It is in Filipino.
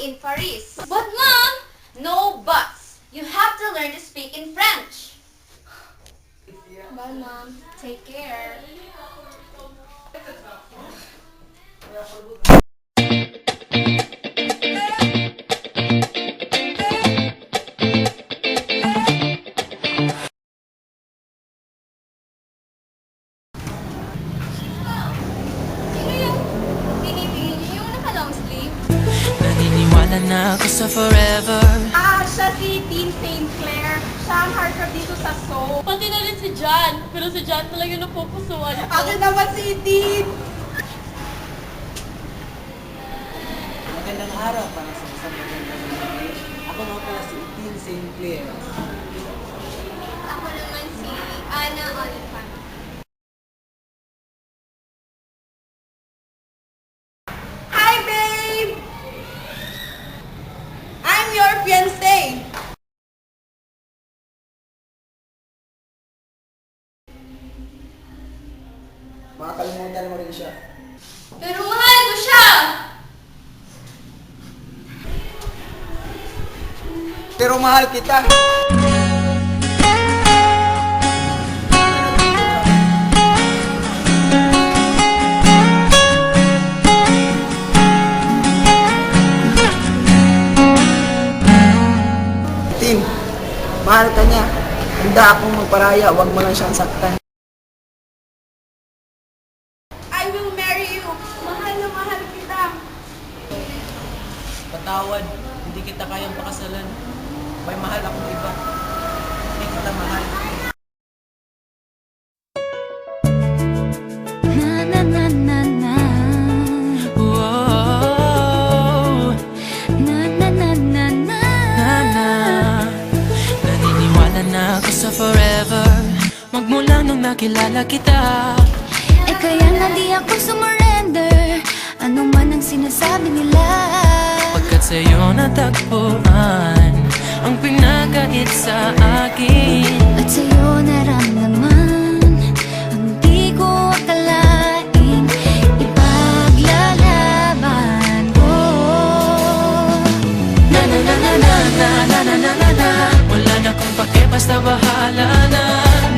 in Paris. But Mom! No buts. You have to learn to speak in French. Bye, Mom. Take care. Sino yung pinipili niyo? Yung naka-long sleeve? Naniniwala na ako sa forever. Siya si Dean St. Clair. Siya ang heartthrob dito sa Soul. Pati na rin si John. Pero si John talaga yung napupusuan ito. Akin naman si Dean. Magandang araw para sa isang magandang gabi. Ako nga pala si Dean St. Clair. Ako naman si Ana Oliphant. Hi, babe! I'm your fiancé. Makakalimutan mo rin siya. Pero mahal ko siya! Pero mahal kita! Tin, mahal ka niya. Handa akong magparaya, huwag mo lang siyang saktan. I will marry you. Mahal na mahal kita. Patawad, hindi kita kayang pakasalan. May mahal akong iba. Hindi kita mahal. Na na na na na. Whoa. Na na na na na. Na na. Naniniwala na ako sa forever. Magmula nung nakilala kita. Kaya na di ako sumurrender. Ano man ang sinasabi nila. Pagkat sa'yo natagpuan ang pinagkait sa akin. At sa'yo naramdaman